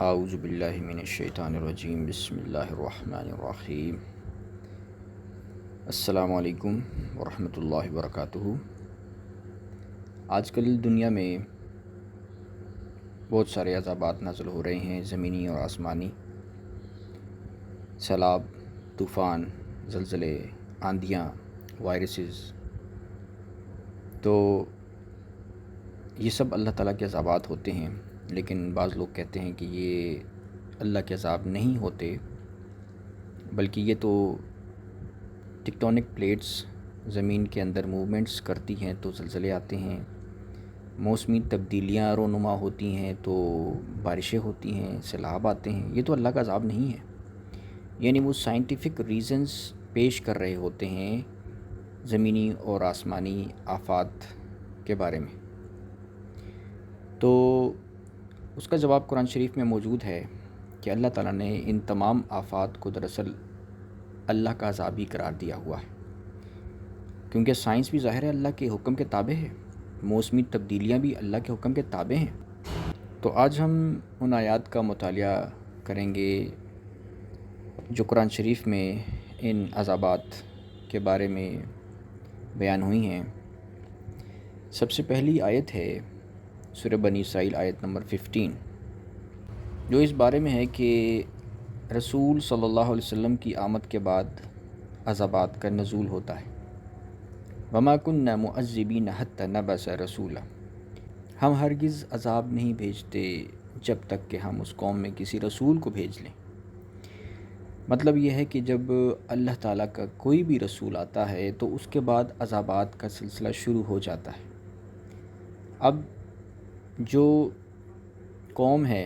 اعوذ باللہ من الشیطان الرجیم بسم اللہ الرحمن الرحیم السلام علیکم ورحمۃ اللہ وبرکاتہ۔ آج کل دنیا میں بہت سارے عذابات نازل ہو رہے ہیں، زمینی اور آسمانی، سیلاب، طوفان، زلزلے، آندھیاں، وائرسز۔ تو یہ سب اللہ تعالیٰ کے عذابات ہوتے ہیں، لیکن بعض لوگ کہتے ہیں کہ یہ اللہ کے عذاب نہیں ہوتے، بلکہ یہ تو ٹیکٹونک پلیٹس زمین کے اندر موومنٹس کرتی ہیں تو زلزلے آتے ہیں، موسمی تبدیلیاں رونما ہوتی ہیں تو بارشیں ہوتی ہیں، سیلاب آتے ہیں۔ یہ تو اللہ کا عذاب نہیں ہے، یعنی وہ سائنٹیفک ریزنز پیش کر رہے ہوتے ہیں زمینی اور آسمانی آفات کے بارے میں۔ تو اس کا جواب قرآن شریف میں موجود ہے کہ اللہ تعالیٰ نے ان تمام آفات کو دراصل اللہ کا عذاب ہی قرار دیا ہوا ہے، کیونکہ سائنس بھی ظاہر ہے اللہ کے حکم کے تابع ہے، موسمی تبدیلیاں بھی اللہ کے حکم کے تابع ہیں۔ تو آج ہم ان آیات کا مطالعہ کریں گے جو قرآن شریف میں ان عذابات کے بارے میں بیان ہوئی ہیں۔ سب سے پہلی آیت ہے سورہ بنی اسرائیل آیت نمبر 15، جو اس بارے میں ہے کہ رسول صلی اللہ علیہ وسلم کی آمد کے بعد عذابات کا نزول ہوتا ہے۔ وَمَا كُنَّا مُعَذِّبِينَ حَتَّى نَبْعَثَ رَسُولًا، ہم ہرگز عذاب نہیں بھیجتے جب تک کہ ہم اس قوم میں کسی رسول کو بھیج لیں۔ مطلب یہ ہے کہ جب اللہ تعالیٰ کا کوئی بھی رسول آتا ہے تو اس کے بعد عذابات کا سلسلہ شروع ہو جاتا ہے۔ اب جو قوم ہے،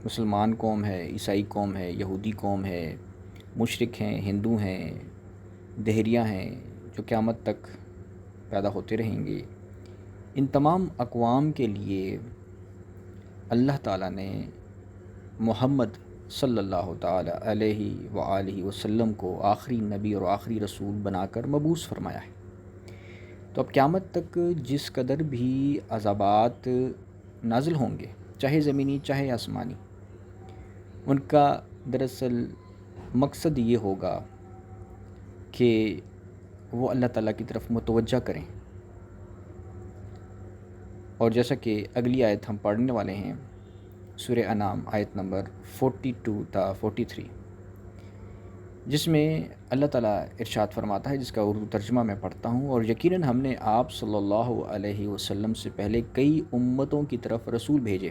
مسلمان قوم ہے، عیسائی قوم ہے، یہودی قوم ہے، مشرک ہیں، ہندو ہیں، دہریہ ہیں، جو قیامت تک پیدا ہوتے رہیں گے، ان تمام اقوام کے لیے اللہ تعالیٰ نے محمد صلی اللہ تعالیٰ علیہ وآلہ وسلم کو آخری نبی اور آخری رسول بنا کر مبعوث فرمایا ہے۔ تو اب قیامت تک جس قدر بھی عذابات نازل ہوں گے، چاہے زمینی چاہے آسمانی، ان کا دراصل مقصد یہ ہوگا کہ وہ اللہ تعالیٰ کی طرف متوجہ کریں۔ اور جیسا کہ اگلی آیت ہم پڑھنے والے ہیں، سورہ انعام آیت نمبر 42 تا 43، جس میں اللہ تعالیٰ ارشاد فرماتا ہے، جس کا اردو ترجمہ میں پڑھتا ہوں: اور یقیناً ہم نے آپ صلی اللہ علیہ وسلم سے پہلے کئی امتوں کی طرف رسول بھیجے،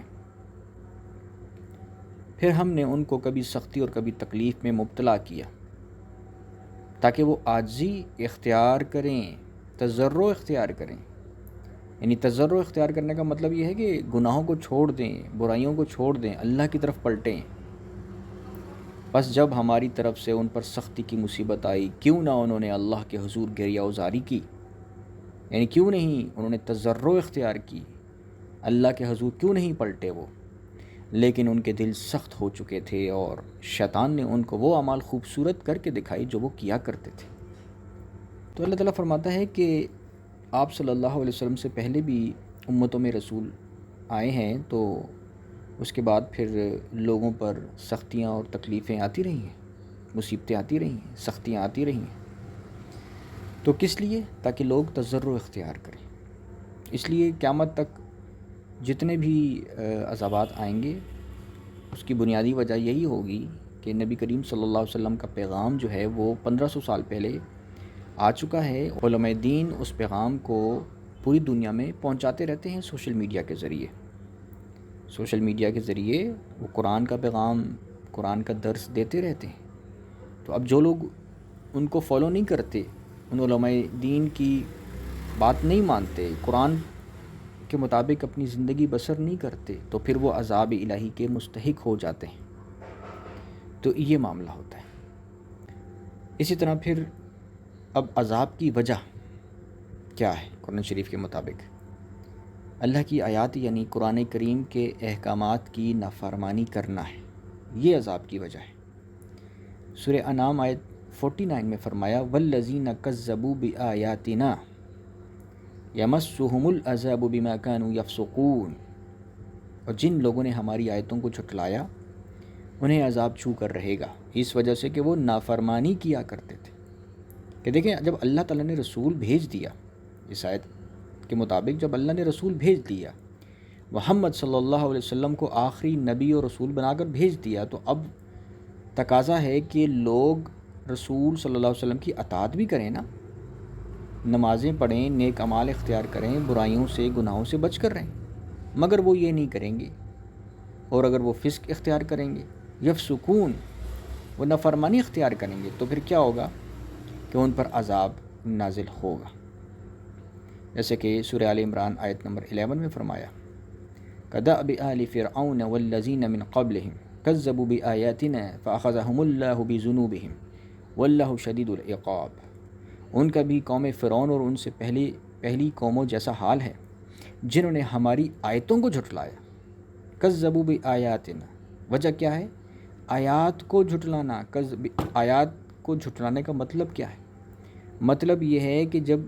پھر ہم نے ان کو کبھی سختی اور کبھی تکلیف میں مبتلا کیا تاکہ وہ عاجزی اختیار کریں، تضرع اختیار کریں۔ یعنی تضرع اختیار کرنے کا مطلب یہ ہے کہ گناہوں کو چھوڑ دیں، برائیوں کو چھوڑ دیں، اللہ کی طرف پلٹیں۔ بس جب ہماری طرف سے ان پر سختی کی مصیبت آئی، کیوں نہ انہوں نے اللہ کے حضور گریہ وزاری کی، یعنی کیوں نہیں انہوں نے تضرع اختیار کی، اللہ کے حضور کیوں نہیں پلٹے وہ، لیکن ان کے دل سخت ہو چکے تھے اور شیطان نے ان کو وہ اعمال خوبصورت کر کے دکھائی جو وہ کیا کرتے تھے۔ تو اللہ تعالیٰ فرماتا ہے کہ آپ صلی اللہ علیہ وسلم سے پہلے بھی امتوں میں رسول آئے ہیں، تو اس کے بعد پھر لوگوں پر سختیاں اور تکلیفیں آتی رہی ہیں، مصیبتیں آتی رہی ہیں، سختیاں آتی رہی ہیں۔ تو کس لیے؟ تاکہ لوگ تضرع اختیار کریں۔ اس لیے قیامت تک جتنے بھی عذابات آئیں گے، اس کی بنیادی وجہ یہی ہوگی کہ نبی کریم صلی اللہ علیہ وسلم کا پیغام جو ہے وہ 1500 سال پہلے آ چکا ہے۔ علماء دین اس پیغام کو پوری دنیا میں پہنچاتے رہتے ہیں سوشل میڈیا کے ذریعے۔ سوشل میڈیا کے ذریعے وہ قرآن کا پیغام، قرآن کا درس دیتے رہتے ہیں۔ تو اب جو لوگ ان کو فالو نہیں کرتے، ان علماء دین کی بات نہیں مانتے، قرآن کے مطابق اپنی زندگی بسر نہیں کرتے، تو پھر وہ عذاب الہی کے مستحق ہو جاتے ہیں۔ تو یہ معاملہ ہوتا ہے۔ اسی طرح پھر اب عذاب کی وجہ کیا ہے؟ قرآن شریف کے مطابق اللہ کی آیات یعنی قرآن کریم کے احکامات کی نافرمانی کرنا ہے، یہ عذاب کی وجہ ہے۔ سورہ انعام آیت 49 میں فرمایا: وَالَّذِينَ كَذَّبُوا بِآيَاتِنَا يَمَسُّهُمُ الْعَذَابُ بِمَا كَانُوا يَفْسُقُونَ، اور جن لوگوں نے ہماری آیتوں کو جھٹلایا انہیں عذاب چھو کر رہے گا، اس وجہ سے کہ وہ نافرمانی کیا کرتے تھے۔ کہ دیکھیں جب اللہ تعالیٰ نے رسول بھیج دیا، اس آیت کے مطابق جب اللہ نے رسول بھیج دیا، محمد صلی اللہ علیہ وسلم کو آخری نبی اور رسول بنا کر بھیج دیا، تو اب تقاضا ہے کہ لوگ رسول صلی اللہ علیہ وسلم کی اطاعت بھی کریں نا، نمازیں پڑھیں، نیک اعمال اختیار کریں، برائیوں سے گناہوں سے بچ کر رہیں، مگر وہ یہ نہیں کریں گے۔ اور اگر وہ فسق اختیار کریں گے، یفسقون، وہ نافرمانی اختیار کریں گے، تو پھر کیا ہوگا کہ ان پر عذاب نازل ہوگا، جیسے کہ سورہ آل عمران آیت نمبر 11 میں فرمایا، کدأب آل فرعون والذین من قبلہم کذبوا بآیاتنا فأخذہم اللہ بذنوبہم واللہ شدید العقاب۔ ان کا بھی قوم فرعون اور ان سے پہلی قوموں جیسا حال ہے جنہوں نے ہماری آیتوں کو جھٹلایا۔ کذبوا بآیاتنا، وجہ کیا ہے؟ آیات کو جھٹلانا۔ آیات کو جھٹلانے کا مطلب کیا ہے؟ مطلب یہ ہے کہ جب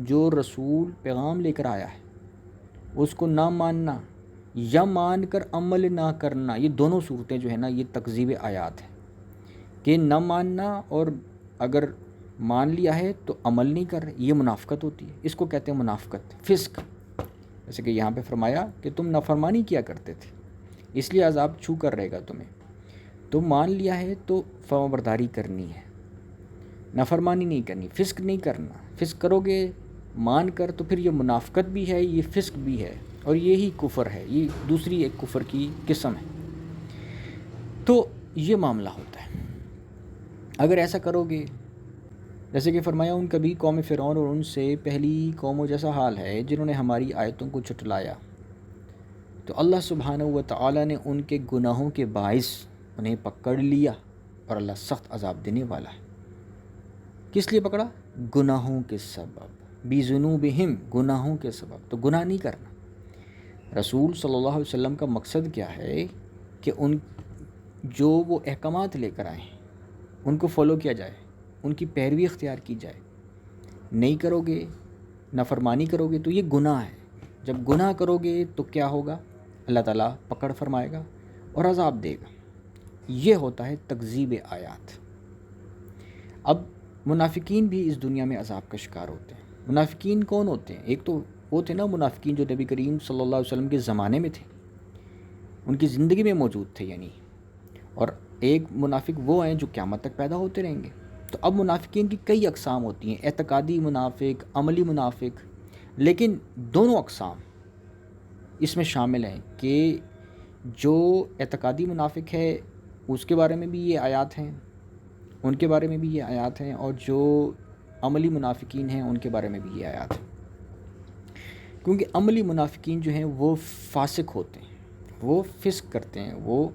جو رسول پیغام لے کر آیا ہے اس کو نہ ماننا یا مان کر عمل نہ کرنا، یہ دونوں صورتیں جو ہے نا، یہ تکذیب آیات ہے۔ کہ نہ ماننا، اور اگر مان لیا ہے تو عمل نہیں کر رہے، یہ منافقت ہوتی ہے، اس کو کہتے ہیں منافقت، فسق۔ جیسے کہ یہاں پہ فرمایا کہ تم نافرمانی کیا کرتے تھے، اس لیے عذاب چھو کر رہے گا تمہیں۔ تو مان لیا ہے تو فرمانبرداری کرنی ہے، نافرمانی نہیں کرنی، فسق نہیں کرنا۔ فسق کرو گے مان کر تو پھر یہ منافقت بھی ہے، یہ فسق بھی ہے، اور یہی کفر ہے، یہ دوسری ایک کفر کی قسم ہے۔ تو یہ معاملہ ہوتا ہے اگر ایسا کرو گے، جیسے کہ فرمایا ان کا بھی قوم فرعون اور ان سے پہلی قوموں جیسا حال ہے جنہوں نے ہماری آیتوں کو جھٹلایا، تو اللہ سبحانہ و تعالیٰ نے ان کے گناہوں کے باعث انہیں پکڑ لیا، اور اللہ سخت عذاب دینے والا ہے۔ کس لیے پکڑا؟ گناہوں کے سبب، بذنوبہم، گناہوں کے سبب۔ تو گناہ نہیں کرنا۔ رسول صلی اللہ علیہ وسلم کا مقصد کیا ہے کہ جو وہ احکامات لے کر آئے ہیں ان کو فالو کیا جائے، ان کی پیروی اختیار کی جائے۔ نہیں کرو گے، نافرمانی کرو گے تو یہ گناہ ہے۔ جب گناہ کرو گے تو کیا ہوگا؟ اللہ تعالیٰ پکڑ فرمائے گا اور عذاب دے گا۔ یہ ہوتا ہے تکذیب آیات۔ اب منافقین بھی اس دنیا میں عذاب کا شکار ہوتے ہیں۔ منافقین کون ہوتے ہیں؟ ایک تو وہ تھے نا منافقین جو نبی کریم صلی اللہ علیہ وسلم کے زمانے میں تھے، ان کی زندگی میں موجود تھے یعنی، اور ایک منافق وہ ہیں جو قیامت تک پیدا ہوتے رہیں گے۔ تو اب منافقین کی کئی اقسام ہوتی ہیں، اعتقادی منافق، عملی منافق، لیکن دونوں اقسام اس میں شامل ہیں کہ جو اعتقادی منافق ہے اس کے بارے میں بھی یہ آیات ہیں، ان کے بارے میں بھی یہ آیات ہیں، اور جو عملی منافقین ہیں ان کے بارے میں بھی یہ آیات ہیں۔ کیونکہ عملی منافقین جو ہیں وہ فاسق ہوتے ہیں، وہ فسق کرتے ہیں، وہ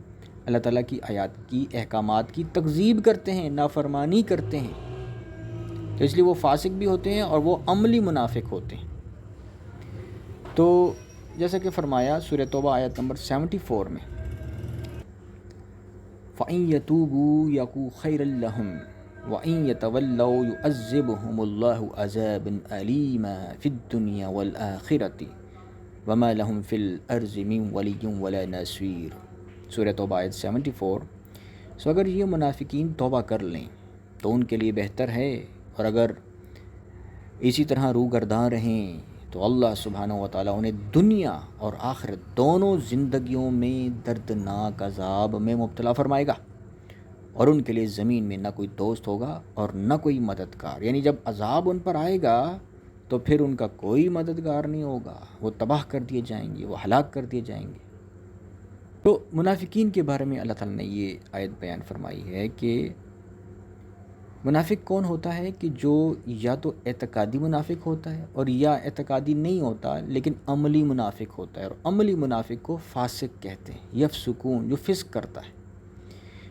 اللہ تعالیٰ کی آیات کی احکامات کی تکذیب کرتے ہیں، نافرمانی کرتے ہیں، تو اس لیے وہ فاسق بھی ہوتے ہیں اور وہ عملی منافق ہوتے ہیں۔ تو جیسا کہ فرمایا سورہ توبہ آیت نمبر 74 میں، فَإِن يَتُوبُوا يَكُ خَيْرًا لَّهُمْ وَإِن يَتَوَلَّوْا يُعَذِّبْهُمُ اللَّهُ عَذَابًا أَلِيمًا فِي الدُّنْيَا وَالْآخِرَةِ وَمَا لَهُمْ فِي الْأَرْضِ مِن وَلِيٍّ وَلَا نَصِيرٍ۔ سورہ توبہ آیت 74۔ سو اگر یہ منافقین توبہ کر لیں تو ان کے لیے بہتر ہے، اور اگر اسی طرح روگرداں رہیں تو اللہ سبحانہ و تعالیٰ انہیں دنیا اور آخرت دونوں زندگیوں میں دردناک عذاب میں مبتلا فرمائے گا، اور ان کے لیے زمین میں نہ کوئی دوست ہوگا اور نہ کوئی مددگار۔ یعنی جب عذاب ان پر آئے گا تو پھر ان کا کوئی مددگار نہیں ہوگا، وہ تباہ کر دیے جائیں گے، وہ ہلاک کر دیے جائیں گے۔ تو منافقین کے بارے میں اللہ تعالیٰ نے یہ آیت بیان فرمائی ہے کہ منافق کون ہوتا ہے؟ کہ جو یا تو اعتقادی منافق ہوتا ہے، اور یا اعتقادی نہیں ہوتا لیکن عملی منافق ہوتا ہے، اور عملی منافق کو فاسق کہتے ہیں، یفسقون، جو فسق کرتا ہے،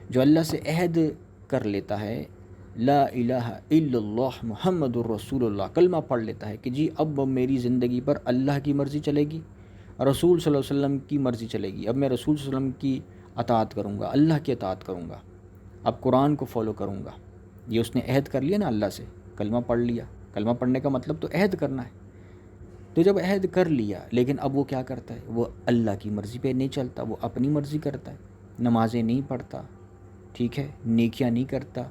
جو اللہ سے عہد کر لیتا ہے، لا الہ الا اللہ محمد الرسول اللہ، کلمہ پڑھ لیتا ہے کہ جی اب میری زندگی پر اللہ کی مرضی چلے گی، رسول صلی اللہ علیہ وسلم کی مرضی چلے گی، اب میں رسول صلی اللہ علیہ وسلم کی اطاعت کروں گا، اللہ کی اطاعت کروں گا، اب قرآن کو فالو کروں گا۔ یہ اس نے عہد کر لیا نا اللہ سے، کلمہ پڑھ لیا۔ کلمہ پڑھنے کا مطلب تو عہد کرنا ہے تو جب عہد کر لیا لیکن اب وہ کیا کرتا ہے، وہ اللہ کی مرضی پہ نہیں چلتا، وہ اپنی مرضی کرتا ہے، نمازیں نہیں پڑھتا، ٹھیک ہے، نیکیاں نہیں کرتا،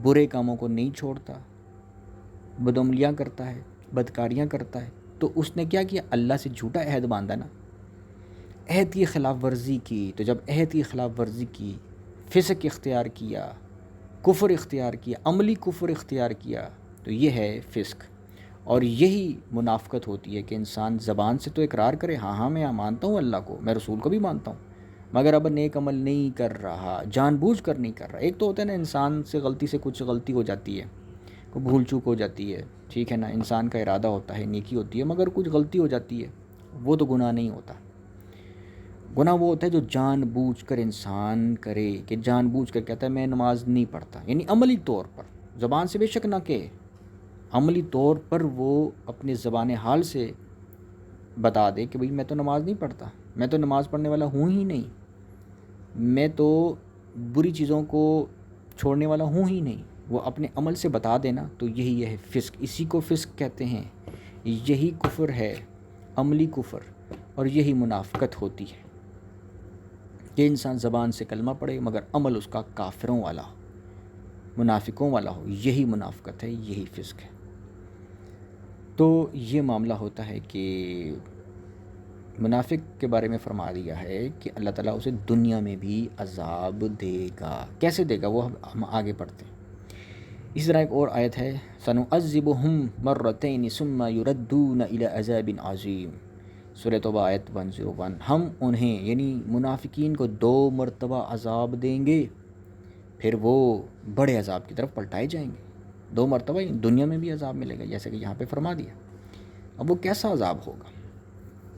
برے کاموں کو نہیں چھوڑتا، بدعملیاں کرتا ہے، بدکاریاں کرتا ہے، تو اس نے کیا کیا، اللہ سے جھوٹا عہد باندھا نا، عہد کی خلاف ورزی کی۔ تو جب عہد کی خلاف ورزی کی، فسق اختیار کیا، کفر اختیار کیا، عملی کفر اختیار کیا، تو یہ ہے فسق۔ اور یہی منافقت ہوتی ہے کہ انسان زبان سے تو اقرار کرے، ہاں ہاں میں مانتا ہوں اللہ کو، میں رسول کو بھی مانتا ہوں، مگر اب نیک عمل نہیں کر رہا، جان بوجھ کر نہیں کر رہا۔ ایک تو ہوتا ہے نا انسان سے غلطی سے کچھ غلطی ہو جاتی ہے، کوئی بھول چوک ہو جاتی ہے، ٹھیک ہے نا، انسان کا ارادہ ہوتا ہے، نیکی ہوتی ہے، مگر کچھ غلطی ہو جاتی ہے، وہ تو گناہ نہیں ہوتا۔ گناہ وہ ہوتا ہے جو جان بوجھ کر انسان کرے، کہ جان بوجھ کر کہتا ہے میں نماز نہیں پڑھتا، یعنی عملی طور پر، زبان سے بے شک نہ کہ، عملی طور پر وہ اپنے زبان حال سے بتا دے کہ بھئی میں تو نماز نہیں پڑھتا، میں تو نماز پڑھنے والا ہوں ہی نہیں، میں تو بری چیزوں کو چھوڑنے والا ہوں ہی نہیں، وہ اپنے عمل سے بتا دینا، تو یہی ہے فسق، اسی کو فسق کہتے ہیں، یہی کفر ہے، عملی کفر، اور یہی منافقت ہوتی ہے کہ انسان زبان سے کلمہ پڑھے مگر عمل اس کا کافروں والا، منافقوں والا ہو، یہی منافقت ہے، یہی فسق ہے۔ تو یہ معاملہ ہوتا ہے کہ منافق کے بارے میں فرما دیا ہے کہ اللہ تعالیٰ اسے دنیا میں بھی عذاب دے گا۔ کیسے دے گا وہ ہم آگے پڑھتے ہیں۔ اسی طرح ایک اور آیت ہے، سَنُعَذِّبُهُمْ مَرَّتَيْنِ ثُمَّ يُرَدُّونَ إِلَى عَذَابٍ عَظِيمٍ، سورۃ توبہ آیت 101۔ ہم انہیں یعنی منافقین کو 2 مرتبہ عذاب دیں گے، پھر وہ بڑے عذاب کی طرف پلٹائے جائیں گے۔ 2 مرتبہ دنیا میں بھی عذاب ملے گا، جیسے کہ یہاں پہ فرما دیا۔ اب وہ کیسا عذاب ہوگا،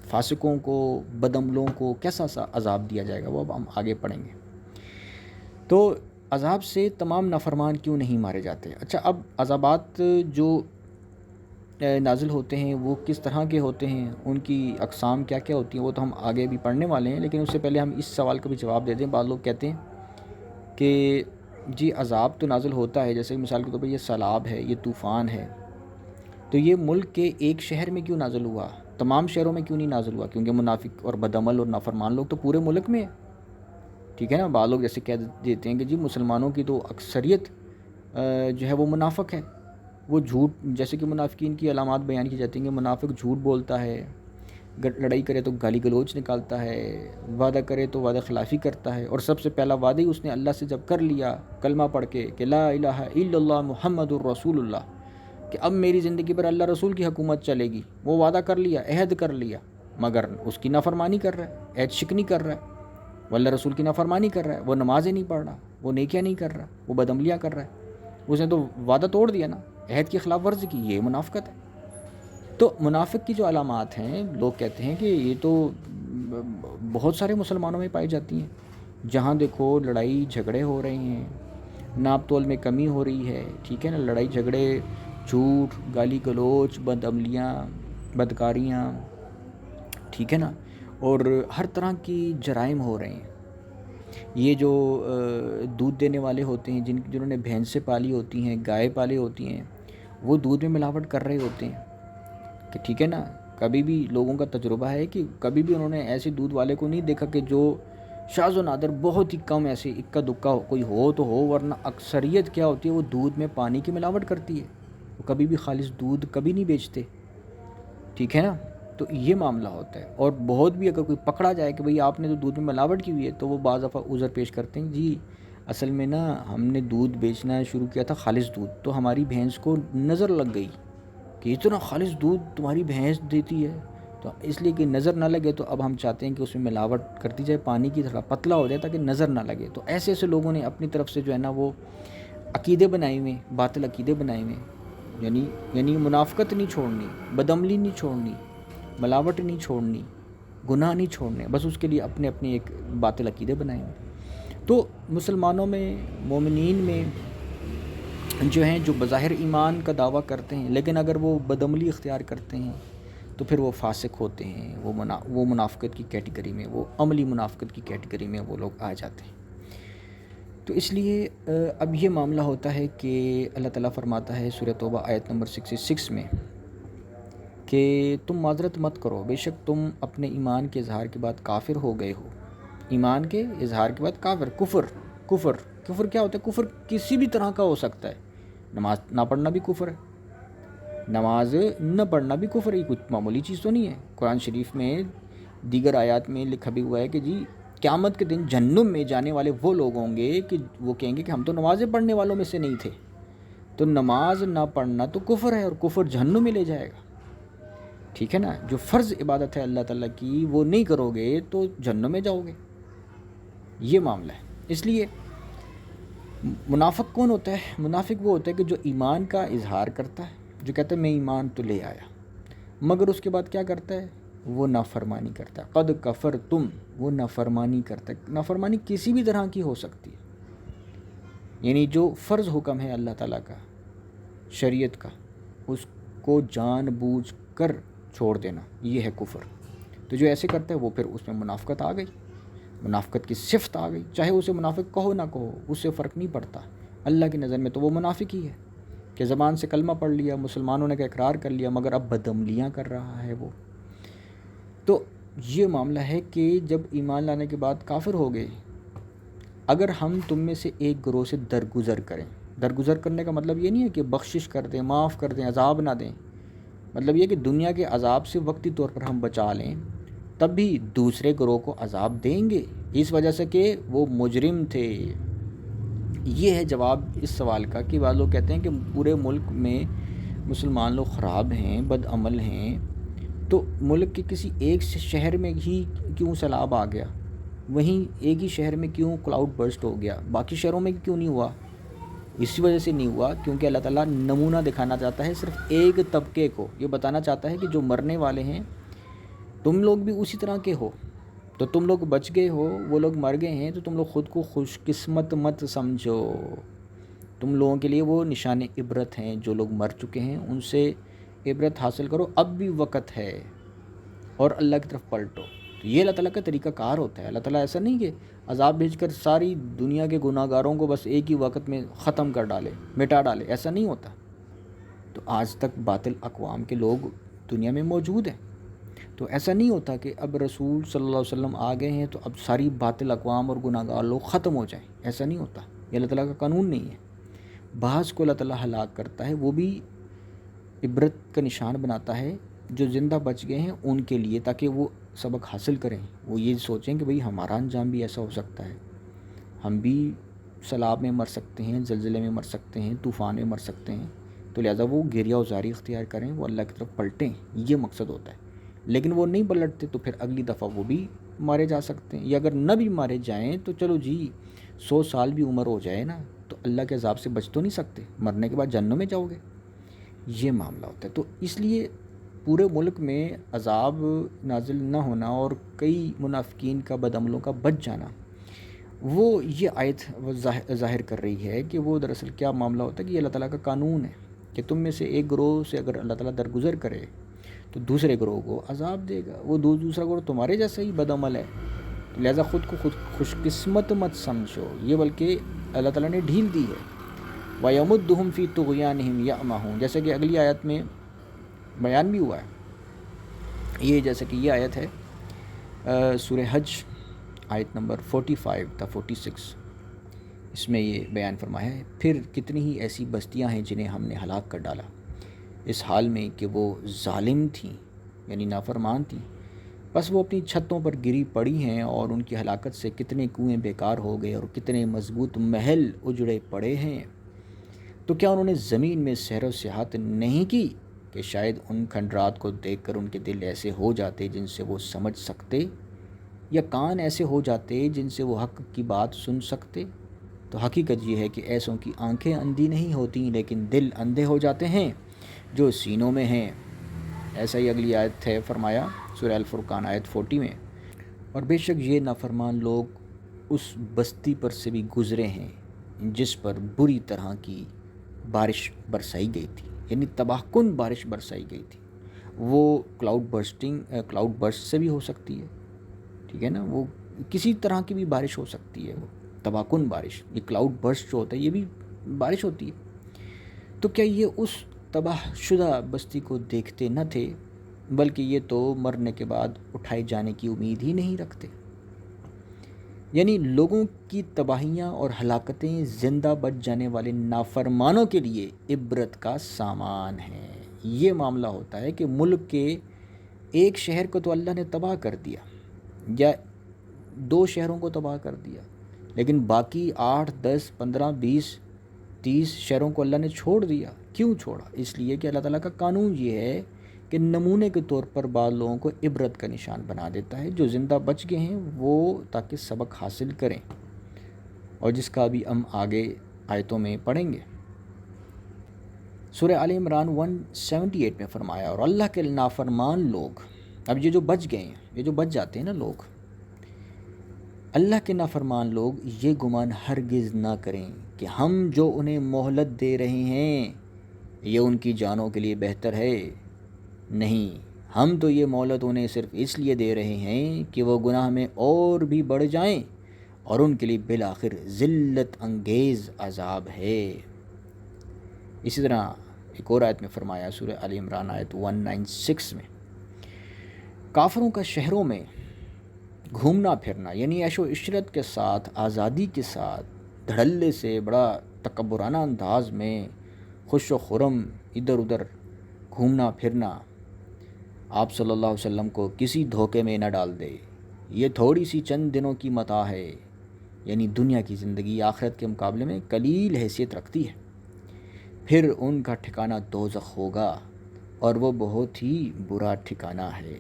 فاسقوں کو، بدعملوں کو کیسا سا عذاب دیا جائے گا، وہ اب ہم آگے پڑھیں گے۔ تو عذاب سے تمام نافرمان کیوں نہیں مارے جاتے؟ اچھا، اب عذابات جو نازل ہوتے ہیں وہ کس طرح کے ہوتے ہیں، ان کی اقسام کیا کیا ہوتی ہیں، وہ تو ہم آگے بھی پڑھنے والے ہیں، لیکن اس سے پہلے ہم اس سوال کا بھی جواب دے دیں۔ بعض لوگ کہتے ہیں کہ جی عذاب تو نازل ہوتا ہے، جیسے مثال کے طور پر یہ سیلاب ہے، یہ طوفان ہے، تو یہ ملک کے ایک شہر میں کیوں نازل ہوا، تمام شہروں میں کیوں نہیں نازل ہوا؟ کیونکہ منافق اور بدعمل اور نافرمان لوگ تو پورے ملک میں ہیں، ٹھیک ہے نا۔ بعض لوگ جیسے کہہ دیتے ہیں کہ جی مسلمانوں کی تو اکثریت جو ہے وہ منافق ہے، وہ جھوٹ، جیسے کہ منافقین کی علامات بیان کی جاتی ہیں کہ منافق جھوٹ بولتا ہے، لڑائی کرے تو گالی گلوچ نکالتا ہے، وعدہ کرے تو وعدہ خلافی کرتا ہے، اور سب سے پہلا وعدہ ہی اس نے اللہ سے جب کر لیا کلمہ پڑھ کے کہ لا الہ الا اللہ محمد الرسول اللہ، کہ اب میری زندگی پر اللہ رسول کی حکومت چلے گی، وہ وعدہ کر لیا، عہد کر لیا، مگر اس کی نافرمانی کر رہا ہے، عہد شکنی کر رہا ہے، وہ اللہ رسول کی نافرمانی کر رہا ہے، وہ نمازیں نہیں پڑھ رہا، وہ نیکیاں نہیں کر رہا، وہ بدعملیاں کر رہا ہے، اس نے تو وعدہ توڑ دیا نا، عہد کی خلاف ورزی کی، یہ منافقت ہے۔ تو منافق کی جو علامات ہیں، لوگ کہتے ہیں کہ یہ تو بہت سارے مسلمانوں میں پائی جاتی ہیں، جہاں دیکھو لڑائی جھگڑے ہو رہے ہیں، ناپ تول میں کمی ہو رہی ہے، ٹھیک ہے نا، لڑائی جھگڑے، جھوٹ، گالی گلوچ، بدعملیاں، بدکاریاں، ٹھیک ہے نا، اور ہر طرح کی جرائم ہو رہے ہیں۔ یہ جو دودھ دینے والے ہوتے ہیں، جنہوں نے بھینسیں پالی ہوتی ہیں، گائے پالی ہوتی ہیں، وہ دودھ میں ملاوٹ کر رہے ہوتے ہیں، کہ ٹھیک ہے نا، کبھی بھی لوگوں کا تجربہ ہے کہ کبھی بھی انہوں نے ایسے دودھ والے کو نہیں دیکھا کہ جو شاذ و نادر، بہت ہی کم ایسے اکا دکا کوئی ہو تو ہو، ورنہ اکثریت کیا ہوتی ہے، وہ دودھ میں پانی کی ملاوٹ کرتی ہے، وہ کبھی بھی خالص دودھ کبھی نہیں بیچتے، ٹھیک ہے نا۔ تو یہ معاملہ ہوتا ہے، اور بہت بھی اگر کوئی پکڑا جائے کہ بھئی آپ نے تو دودھ میں ملاوٹ کی ہوئی ہے، تو وہ بعض دفعہ عذر پیش کرتے ہیں، جی اصل میں نا ہم نے دودھ بیچنا شروع کیا تھا خالص دودھ، تو ہماری بھینس کو نظر لگ گئی کہ اتنا خالص دودھ تمہاری بھینس دیتی ہے، تو اس لیے کہ نظر نہ لگے تو اب ہم چاہتے ہیں کہ اس میں ملاوٹ کر دی جائے، پانی کی طرح پتلا ہو جائے تاکہ نظر نہ لگے۔ تو ایسے ایسے لوگوں نے اپنی طرف سے جو ہے نا وہ عقیدے بنائے ہوئے، باطل عقیدے بنائے ہوئے، یعنی منافقت نہیں چھوڑنی، بدعملی نہیں چھوڑنی، ملاوٹ نہیں چھوڑنی، گناہ نہیں چھوڑنے، بس اس کے لیے اپنے اپنے ایک باطل عقیدے بنائے ہوئے۔ تو مسلمانوں میں، مومنین میں جو ہیں، جو بظاہر ایمان کا دعویٰ کرتے ہیں لیکن اگر وہ بدعملی اختیار کرتے ہیں تو پھر وہ فاسق ہوتے ہیں، وہ منافقت کی کیٹیگری میں، وہ عملی منافقت کی کیٹیگری میں وہ لوگ آ جاتے ہیں۔ تو اس لیے اب یہ معاملہ ہوتا ہے کہ اللہ تعالیٰ فرماتا ہے سورۃ توبہ آیت نمبر 66 میں کہ تم معذرت مت کرو، بے شک تم اپنے ایمان کے اظہار کے بعد کافر ہو گئے ہو۔ ایمان کے اظہار کے بعد کافر، کفر کیا ہوتا ہے؟ کفر کسی بھی طرح کا ہو سکتا ہے۔ نماز نہ پڑھنا بھی کفر ہے، نماز نہ پڑھنا بھی کفر ہے، کچھ معمولی چیز تو نہیں ہے۔ قرآن شریف میں دیگر آیات میں لکھا بھی ہوا ہے کہ جی قیامت کے دن جہنم میں جانے والے وہ لوگ ہوں گے کہ وہ کہیں گے کہ ہم تو نمازیں پڑھنے والوں میں سے نہیں تھے۔ تو نماز نہ پڑھنا تو کفر ہے، اور کفر جہنم میں لے جائے گا، ٹھیک ہے نا۔ جو فرض عبادت ہے اللہ تعالیٰ کی وہ نہیں کرو گے تو جہنم میں جاؤ گے، یہ معاملہ ہے۔ اس لیے منافق کون ہوتا ہے؟ منافق وہ ہوتا ہے کہ جو ایمان کا اظہار کرتا ہے، جو کہتا ہے میں ایمان تو لے آیا، مگر اس کے بعد کیا کرتا ہے؟ وہ نافرمانی کرتا ہے۔ قد کفرتم، وہ نافرمانی کرتا ہے۔ نافرمانی کسی بھی طرح کی ہو سکتی ہے، یعنی جو فرض حکم ہے اللہ تعالیٰ کا، شریعت کا، اس کو جان بوجھ کر چھوڑ دینا، یہ ہے کفر۔ تو جو ایسے کرتا ہے وہ پھر اس میں منافقت آ گئی، منافقت کی صفت آ گئی، چاہے اسے منافق کہو نہ کہو، اس سے فرق نہیں پڑتا۔ اللہ کی نظر میں تو وہ منافق ہی ہے کہ زبان سے کلمہ پڑھ لیا، مسلمانوں نے کا اقرار کر لیا، مگر اب بدعملیاں کر رہا ہے وہ۔ تو یہ معاملہ ہے کہ جب ایمان لانے کے بعد کافر ہو گئے، اگر ہم تم میں سے ایک گروہ سے درگزر کریں، درگزر کرنے کا مطلب یہ نہیں ہے کہ بخشش کر دیں، معاف کر دیں، عذاب نہ دیں، مطلب یہ کہ دنیا کے عذاب سے وقتی طور پر ہم بچا لیں، تب بھی دوسرے گروہ کو عذاب دیں گے اس وجہ سے کہ وہ مجرم تھے۔ یہ ہے جواب اس سوال کا کہ بعض لوگ کہتے ہیں کہ پورے ملک میں مسلمان لوگ خراب ہیں، بد عمل ہیں، تو ملک کے کسی ایک شہر میں ہی کیوں سیلاب آ گیا، وہیں ایک ہی شہر میں کیوں کلاؤڈ برسٹ ہو گیا، باقی شہروں میں کیوں نہیں ہوا؟ اسی وجہ سے نہیں ہوا کیونکہ اللہ تعالیٰ نمونہ دکھانا چاہتا ہے صرف ایک طبقے کو، یہ بتانا چاہتا ہے کہ جو مرنے والے ہیں تم لوگ بھی اسی طرح کے ہو، تو تم لوگ بچ گئے ہو، وہ لوگ مر گئے ہیں، تو تم لوگ خود کو خوش قسمت مت سمجھو، تم لوگوں کے لیے وہ نشان عبرت ہیں، جو لوگ مر چکے ہیں ان سے عبرت حاصل کرو، اب بھی وقت ہے، اور اللہ کی طرف پلٹو۔ تو یہ اللہ تعالیٰ کا طریقہ کار ہوتا ہے۔ اللہ تعالیٰ ایسا نہیں کہ عذاب بھیج کر ساری دنیا کے گناہ گاروں کو بس ایک ہی وقت میں ختم کر ڈالے، مٹا ڈالے، ایسا نہیں ہوتا۔ تو آج تک باطل اقوام کے لوگ دنیا میں موجود ہیں، تو ایسا نہیں ہوتا کہ اب رسول صلی اللہ علیہ وسلم آ گئے ہیں تو اب ساری باطل اقوام اور گناہ گار لوگ ختم ہو جائیں، ایسا نہیں ہوتا، یہ اللہ تعالیٰ کا قانون نہیں ہے۔ بعض کو اللہ تعالیٰ ہلاک کرتا ہے، وہ بھی عبرت کا نشان بناتا ہے جو زندہ بچ گئے ہیں ان کے لیے، تاکہ وہ سبق حاصل کریں، وہ یہ سوچیں کہ بھئی ہمارا انجام بھی ایسا ہو سکتا ہے، ہم بھی سیلاب میں مر سکتے ہیں، زلزلے میں مر سکتے ہیں، طوفان میں مر سکتے ہیں، تو لہٰذا وہ گریہ وزاری اختیار کریں، وہ اللہ کی طرف پلٹیں، یہ مقصد ہوتا ہے۔ لیکن وہ نہیں پلٹتے تو پھر اگلی دفعہ وہ بھی مارے جا سکتے ہیں، یا اگر نہ بھی مارے جائیں تو چلو جی 100 سال بھی عمر ہو جائے نا تو اللہ کے عذاب سے بچ تو نہیں سکتے، مرنے کے بعد جہنم میں جاؤ گے، یہ معاملہ ہوتا ہے۔ تو اس لیے پورے ملک میں عذاب نازل نہ ہونا اور کئی منافقین کا، بد عملوں کا بچ جانا، وہ یہ آیت ظاہر کر رہی ہے کہ وہ دراصل کیا معاملہ ہوتا ہے کہ یہ اللہ تعالیٰ کا قانون ہے کہ تم میں سے ایک گروہ سے اگر اللہ تعالیٰ درگزر کرے تو دوسرے گروہ کو عذاب دے گا، وہ دوسرا گروہ تمہارے جیسا ہی بد عمل ہے، لہٰذا خود کو خوش قسمت مت سمجھو، یہ بلکہ اللہ تعالیٰ نے ڈھیل دی ہے۔ وَيَمُدُّهُمْ فِي طُغْيَانِهِمْ يَعْمَهُونَ، جیسے کہ اگلی آیت میں بیان بھی ہوا ہے، یہ جیسے کہ یہ آیت ہے سورہ حج آیت نمبر 45 تا 46، اس میں یہ بیان فرمایا ہے، پھر کتنی ہی ایسی بستیاں ہیں جنہیں ہم نے ہلاک کر ڈالا اس حال میں کہ وہ ظالم تھیں، یعنی نافرمان تھیں، بس وہ اپنی چھتوں پر گری پڑی ہیں، اور ان کی ہلاکت سے کتنے کنویں بیکار ہو گئے اور کتنے مضبوط محل اجڑے پڑے ہیں۔ تو کیا انہوں نے زمین میں سیر و سیاحت نہیں کی کہ شاید ان کھنڈرات کو دیکھ کر ان کے دل ایسے ہو جاتے جن سے وہ سمجھ سکتے، یا کان ایسے ہو جاتے جن سے وہ حق کی بات سن سکتے؟ تو حقیقت یہ ہے کہ ایسوں کی آنکھیں اندھی نہیں ہوتی لیکن دل اندھے ہو جاتے ہیں جو سینوں میں ہیں۔ ایسا ہی اگلی آیت ہے، فرمایا سورہ الفرقان آیت 40 میں، اور بے شک یہ نافرمان لوگ اس بستی پر سے بھی گزرے ہیں جس پر بری طرح کی بارش برسائی گئی تھی، یعنی تباہ کن بارش برسائی گئی تھی۔ وہ کلاؤڈ برسٹ سے بھی ہو سکتی ہے، ٹھیک ہے نا، وہ کسی طرح کی بھی بارش ہو سکتی ہے، وہ تباہ کن بارش، یہ کلاؤڈ برسٹ جو ہوتا ہے یہ بھی بارش ہوتی ہے۔ تو کیا یہ اس تباہ شدہ بستی کو دیکھتے نہ تھے بلکہ یہ تو مرنے کے بعد اٹھائے جانے کی امید ہی نہیں رکھتے۔ یعنی لوگوں کی تباہیاں اور ہلاکتیں زندہ بچ جانے والے نافرمانوں کے لیے عبرت کا سامان ہیں۔ یہ معاملہ ہوتا ہے کہ ملک کے ایک شہر کو تو اللہ نے تباہ کر دیا، یا 2 شہروں کو تباہ کر دیا، لیکن باقی 8 10 15 20 30 شہروں کو اللہ نے چھوڑ دیا۔ کیوں چھوڑا؟ اس لیے کہ اللہ تعالیٰ کا قانون یہ ہے کہ نمونے کے طور پر بعض لوگوں کو عبرت کا نشان بنا دیتا ہے، جو زندہ بچ گئے ہیں وہ تاکہ سبق حاصل کریں، اور جس کا بھی ہم آگے آیتوں میں پڑھیں گے۔ سورہ آل عمران 178 میں فرمایا، اور اللہ کے نافرمان لوگ، اب یہ جو بچ گئے ہیں، یہ جو بچ جاتے ہیں نا لوگ، اللہ کے نافرمان لوگ یہ گمان ہرگز نہ کریں کہ ہم جو انہیں مہلت دے رہے ہیں یہ ان کی جانوں کے لیے بہتر ہے۔ نہیں، ہم تو یہ مہلت انہیں صرف اس لیے دے رہے ہیں کہ وہ گناہ میں اور بھی بڑھ جائیں، اور ان کے لیے بالآخر ذلت انگیز عذاب ہے۔ اسی طرح ایک اور آیت میں فرمایا، سورہ آل عمران آیت 196 میں، کافروں کا شہروں میں گھومنا پھرنا، یعنی عیش و عشرت کے ساتھ، آزادی کے ساتھ، دھڑلے سے، بڑا تکبرانہ انداز میں، خوش و خرم ادھر ادھر گھومنا پھرنا، آپ صلی اللہ علیہ وسلم کو کسی دھوکے میں نہ ڈال دے۔ یہ تھوڑی سی چند دنوں کی متاع ہے، یعنی دنیا کی زندگی آخرت کے مقابلے میں قلیل حیثیت رکھتی ہے، پھر ان کا ٹھکانہ دوزخ ہوگا، اور وہ بہت ہی برا ٹھکانہ ہے۔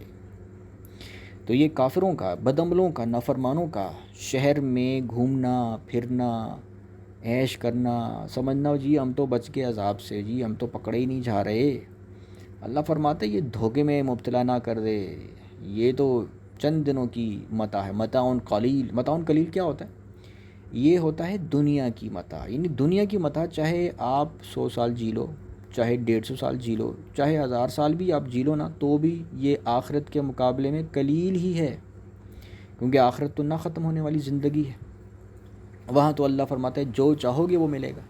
تو یہ کافروں کا، بدعملوں کا، نافرمانوں کا شہر میں گھومنا پھرنا، عیش کرنا، سمجھنا جی ہم تو بچ کے عذاب سے، جی ہم تو پکڑے ہی نہیں جا رہے۔ اللہ فرماتے یہ دھوکے میں مبتلا نہ کر دے، یہ تو چند دنوں کی متاع ہے۔ متاع قلیل، متاع قلیل کیا ہوتا ہے؟ یہ ہوتا ہے دنیا کی متاع، یعنی دنیا کی متاع چاہے آپ 100 سال جی لو، چاہے 150 سال جی لو، چاہے 1000 سال بھی آپ جی لو نا، تو بھی یہ آخرت کے مقابلے میں قلیل ہی ہے، کیونکہ آخرت تو نہ ختم ہونے والی زندگی ہے۔ وہاں تو اللہ فرماتا ہے جو چاہو گے وہ ملے گا،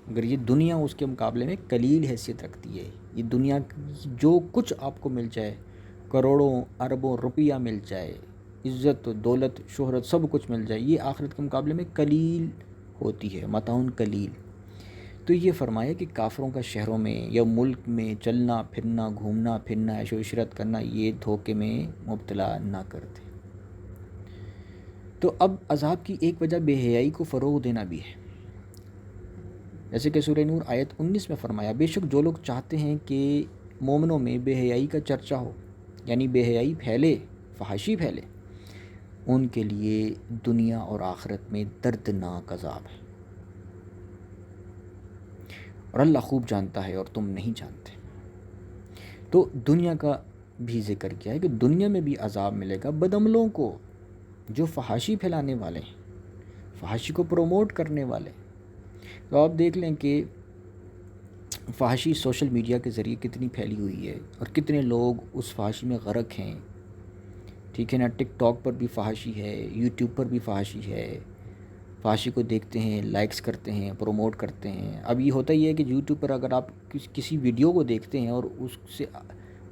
مگر یہ دنیا اس کے مقابلے میں قلیل حیثیت رکھتی ہے۔ یہ دنیا جو کچھ آپ کو مل جائے، کروڑوں اربوں روپیہ مل جائے، عزت دولت شہرت سب کچھ مل جائے، یہ آخرت کے مقابلے میں قلیل ہوتی ہے، متاع قلیل۔ تو یہ فرمایا کہ کافروں کا شہروں میں یا ملک میں چلنا پھرنا، گھومنا پھرنا، عیش و عشرت کرنا، یہ دھوکے میں مبتلا نہ کرتے۔ تو اب عذاب کی ایک وجہ بے حیائی کو فروغ دینا بھی ہے، جیسے کہ سورہ نور آیت 19 میں فرمایا، بے شک جو لوگ چاہتے ہیں کہ مومنوں میں بے حیائی کا چرچہ ہو، یعنی بے حیائی پھیلے، فحاشی پھیلے، ان کے لیے دنیا اور آخرت میں دردناک عذاب ہے، اور اللہ خوب جانتا ہے اور تم نہیں جانتے۔ تو دنیا کا بھی ذکر کیا ہے کہ دنیا میں بھی عذاب ملے گا بدعملوں کو، جو فحاشی پھیلانے والے ہیں، فحاشی کو پروموٹ کرنے والے۔ تو آپ دیکھ لیں کہ فحاشی سوشل میڈیا کے ذریعے کتنی پھیلی ہوئی ہے، اور کتنے لوگ اس فحاشی میں غرق ہیں، ٹھیک ہے نا۔ ٹک ٹاک پر بھی فحاشی ہے، یوٹیوب پر بھی فحاشی ہے، فحاشی کو دیکھتے ہیں، لائکس کرتے ہیں، پروموٹ کرتے ہیں۔ اب یہ ہوتا ہی ہے کہ یوٹیوب پر اگر آپ کسی ویڈیو کو دیکھتے ہیں اور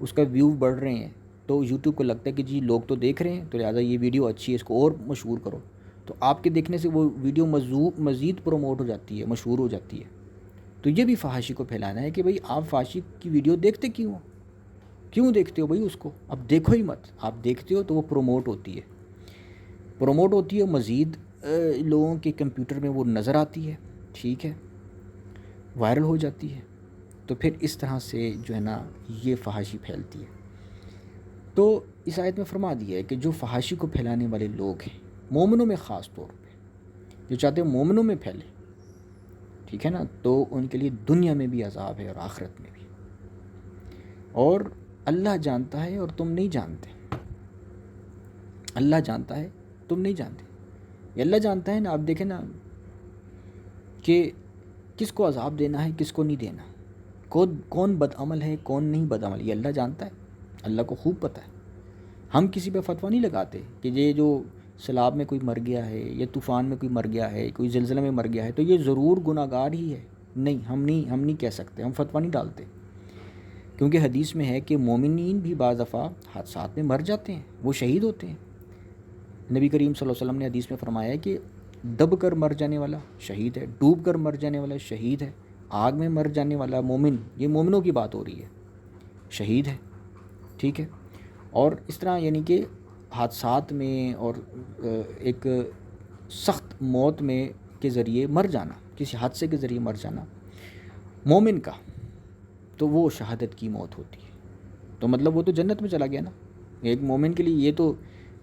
اس کا ویو بڑھ رہے ہیں، تو یوٹیوب کو لگتا ہے کہ جی لوگ تو دیکھ رہے ہیں، تو لہٰذا یہ ویڈیو اچھی ہے، اس کو اور مشہور کرو، تو آپ کے دیکھنے سے وہ ویڈیو مزید پروموٹ ہو جاتی ہے، مشہور ہو جاتی ہے۔ تو یہ بھی فحاشی کو پھیلانا ہے کہ بھئی آپ فحاشی کی ویڈیو دیکھتے کیوں دیکھتے ہو بھئی اس کو؟ اب دیکھو ہی مت، آپ دیکھتے ہو تو وہ پروموٹ ہوتی ہے، مزید لوگوں کے کمپیوٹر میں وہ نظر آتی ہے، ٹھیک ہے، وائرل ہو جاتی ہے، تو پھر اس طرح سے جو ہے نا یہ فحاشی پھیلتی ہے۔ تو اس آیت میں فرما دیا ہے کہ جو فحاشی کو پھیلانے والے لوگ ہیں، مومنوں میں خاص طور پہ جو چاہتے ہیں مومنوں میں پھیلے، ٹھیک ہے نا، تو ان کے لیے دنیا میں بھی عذاب ہے اور آخرت میں بھی، اور اللہ جانتا ہے اور تم نہیں جانتے۔ اللہ جانتا ہے، تم نہیں جانتے، یہ اللہ جانتا ہے نا۔ آپ دیکھیں نا کہ کس کو عذاب دینا ہے، کس کو نہیں دینا، کون بدعمل ہے، کون نہیں بدعمل، یہ اللہ جانتا ہے، اللہ کو خوب پتہ ہے۔ ہم کسی پہ فتویٰ نہیں لگاتے کہ یہ جو سیلاب میں کوئی مر گیا ہے، یا طوفان میں کوئی مر گیا ہے، کوئی زلزلہ میں مر گیا ہے، تو یہ ضرور گناہ گار ہی ہے، نہیں، ہم نہیں کہہ سکتے، ہم فتویٰ نہیں ڈالتے۔ کیونکہ حدیث میں ہے کہ مومنین بھی بعض دفعہ حادثات میں مر جاتے ہیں، وہ شہید ہوتے ہیں۔ نبی کریم صلی اللہ علیہ وسلم نے حدیث میں فرمایا ہے کہ دب کر مر جانے والا شہید ہے، ڈوب کر مر جانے والا شہید ہے، آگ میں مر جانے والا مومن، یہ مومنوں کی بات ہو رہی ہے، شہید ہے، ٹھیک ہے۔ اور اس طرح یعنی کہ حادثات میں اور ایک سخت موت میں کے ذریعے مر جانا، کسی حادثے کے ذریعے مر جانا مومن کا، تو وہ شہادت کی موت ہوتی ہے۔ تو مطلب وہ تو جنت میں چلا گیا نا، ایک مومن کے لیے یہ تو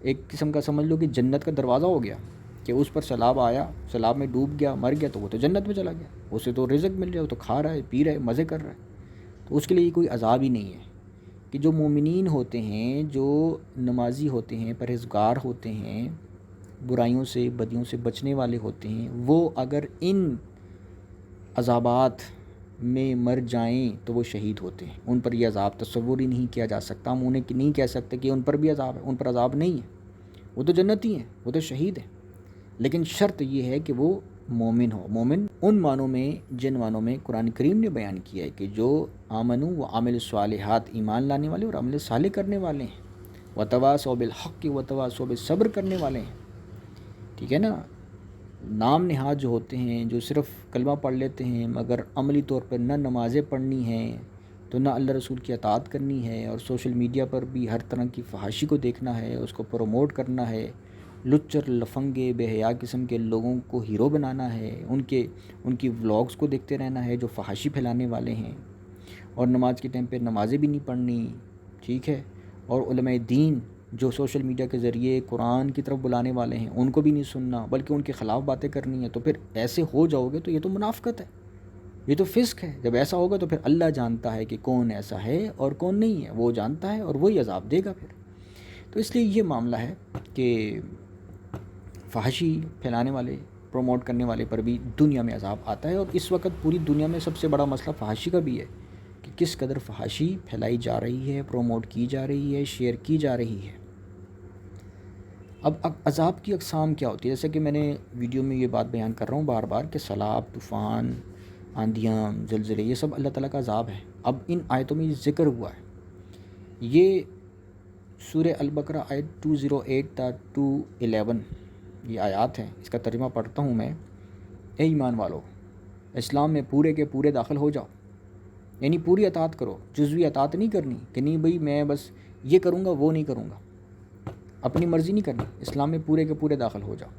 ایک قسم کا سمجھ لو کہ جنت کا دروازہ ہو گیا، کہ اس پر سیلاب آیا، سیلاب میں ڈوب گیا، مر گیا، تو وہ تو جنت میں چلا گیا، اسے تو رزق مل رہا ہے، وہ تو کھا رہا ہے، پی رہا ہے، مزے کر رہا ہے، تو اس کے لیے کوئی عذاب ہی نہیں ہے۔ کہ جو مومنین ہوتے ہیں، جو نمازی ہوتے ہیں، پرہیزگار ہوتے ہیں، برائیوں سے بدیوں سے بچنے والے ہوتے ہیں، وہ اگر ان عذابات میں مر جائیں تو وہ شہید ہوتے ہیں۔ ان پر یہ عذاب تصور ہی نہیں کیا جا سکتا، ہم انہیں نہیں کہہ سکتے کہ ان پر بھی عذاب ہے، ان پر عذاب نہیں ہے، وہ تو جنتی ہیں، وہ تو شہید ہیں، لیکن شرط یہ ہے کہ وہ مومن ہو۔ مومن ان معنوں میں جن معنوں میں قرآن کریم نے بیان کیا ہے کہ جو آمنو و عامل الصالحات، ایمان لانے والے اور عمل صالح کرنے والے ہیں، وتواصوا بالحق وتواصوا بالصبر کرنے والے ہیں، ٹھیک ہے نا۔ نام نہاد جو ہوتے ہیں، جو صرف کلمہ پڑھ لیتے ہیں مگر عملی طور پر نہ نمازیں پڑھنی ہیں، تو نہ اللہ رسول کی اطاعت کرنی ہے، اور سوشل میڈیا پر بھی ہر طرح کی فحاشی کو دیکھنا ہے، اس کو پروموٹ کرنا ہے، لچر لفنگے بے حیا قسم کے لوگوں کو ہیرو بنانا ہے، ان کی ولاگز کو دیکھتے رہنا ہے جو فحاشی پھیلانے والے ہیں، اور نماز کے ٹائم پہ نمازیں بھی نہیں پڑھنی، ٹھیک ہے۔ اور علماء دین جو سوشل میڈیا کے ذریعے قرآن کی طرف بلانے والے ہیں، ان کو بھی نہیں سننا بلکہ ان کے خلاف باتیں کرنی ہیں، تو پھر ایسے ہو جاؤ گے تو یہ تو منافقت ہے، یہ تو فسق ہے۔ جب ایسا ہوگا تو پھر اللہ جانتا ہے کہ کون ایسا ہے اور کون نہیں ہے، وہ جانتا ہے اور وہی عذاب دے گا پھر۔ تو اس لیے یہ معاملہ ہے کہ فحاشی پھیلانے والے، پروموٹ کرنے والے پر بھی دنیا میں عذاب آتا ہے، اور اس وقت پوری دنیا میں سب سے بڑا مسئلہ فحاشی کا بھی ہے کہ کس قدر فحاشی پھیلائی جا رہی ہے، پروموٹ کی جا رہی ہے، شیئر کی جا رہی ہے۔ اب عذاب کی اقسام کیا ہوتی ہے؟ جیسے کہ میں نے ویڈیو میں یہ بات بیان کر رہا ہوں بار بار کہ سیلاب، طوفان، آندھیاں، زلزلے، یہ سب اللہ تعالیٰ کا عذاب ہے۔ اب ان آیتوں میں یہ ذکر ہوا ہے، یہ سورہ البقرہ آیت 208 تا 211 یہ آیات ہیں، اس کا ترجمہ پڑھتا ہوں میں۔ اے ایمان والو، اسلام میں پورے کے پورے داخل ہو جاؤ، یعنی پوری اطاعت کرو، جزوی اطاعت نہیں کرنی کہ نہیں بھئی میں بس یہ کروں گا وہ نہیں کروں گا، اپنی مرضی نہیں کرنی، اسلام میں پورے کے پورے داخل ہو جاؤ،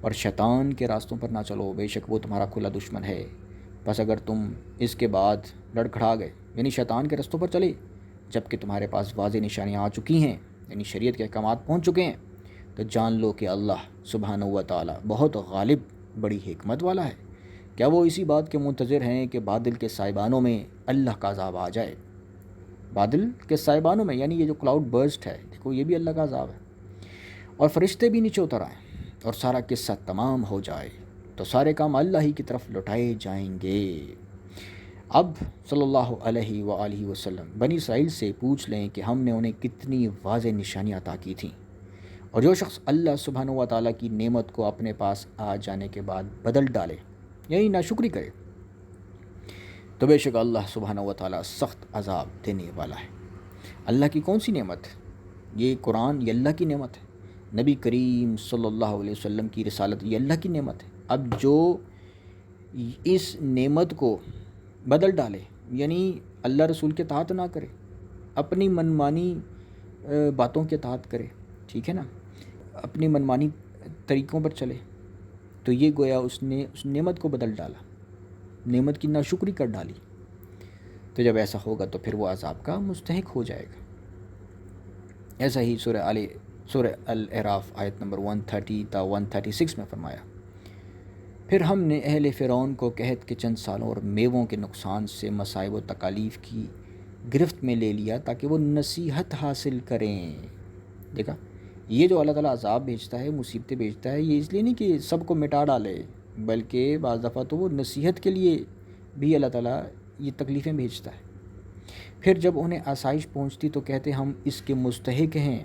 اور شیطان کے راستوں پر نہ چلو، بے شک وہ تمہارا کھلا دشمن ہے۔ بس اگر تم اس کے بعد لڑکھڑا گئے، یعنی شیطان کے رستوں پر چلے، جب کہ تمہارے پاس واضح نشانیاں آ چکی ہیں، یعنی شریعت کے احکامات پہنچ چکے ہیں، تو جان لو کہ اللہ سبحانہ و تعالیٰ بہت غالب، بڑی حکمت والا ہے۔ کیا وہ اسی بات کے منتظر ہیں کہ بادل کے سائبانوں میں اللہ کا عذاب آ جائے؟ بادل کے سائبانوں میں یعنی یہ جو کلاؤڈ برسٹ ہے، دیکھو یہ بھی اللہ کا عذاب ہے، اور فرشتے بھی نیچے اتر آئیں اور سارا قصہ تمام ہو جائے، تو سارے کام اللہ ہی کی طرف لوٹائے جائیں گے۔ اب صلی اللہ علیہ وآلہ وسلم بنی اسرائیل سے پوچھ لیں کہ ہم نے انہیں کتنی واضح نشانیاں عطا کی تھیں، اور جو شخص اللہ سبحانہ و تعالیٰ کی نعمت کو اپنے پاس آ جانے کے بعد بدل ڈالے، یعنی ناشکری کرے، تو بے شک اللہ سبحانہ و تعالیٰ سخت عذاب دینے والا ہے۔ اللہ کی کون سی نعمت؟ یہ قرآن، یہ اللہ کی نعمت ہے۔ نبی کریم صلی اللہ علیہ وسلم کی رسالت، یہ اللہ کی نعمت ہے۔ اب جو اس نعمت کو بدل ڈالے، یعنی اللہ رسول کے اطاعت نہ کرے، اپنی منمانی باتوں کے اطاعت کرے، ٹھیک ہے نا، اپنی منمانی طریقوں پر چلے، تو یہ گویا اس نے اس نعمت کو بدل ڈالا، نعمت کی ناشکری کر ڈالی۔ تو جب ایسا ہوگا تو پھر وہ عذاب کا مستحق ہو جائے گا۔ ایسا ہی سورہ الاعراف آیت نمبر 130 تا 136 میں فرمایا، پھر ہم نے اہل فرعون کو قحط کے چند سالوں اور میووں کے نقصان سے مصائب و تکالیف کی گرفت میں لے لیا تاکہ وہ نصیحت حاصل کریں۔ دیکھا، یہ جو اللہ تعالیٰ عذاب بھیجتا ہے، مصیبتیں بھیجتا ہے، یہ اس لیے نہیں کہ سب کو مٹا ڈالے، بلکہ بعض دفعہ تو وہ نصیحت کے لیے بھی اللہ تعالیٰ یہ تکلیفیں بھیجتا ہے۔ پھر جب انہیں آسائش پہنچتی تو کہتے ہم اس کے مستحق ہیں،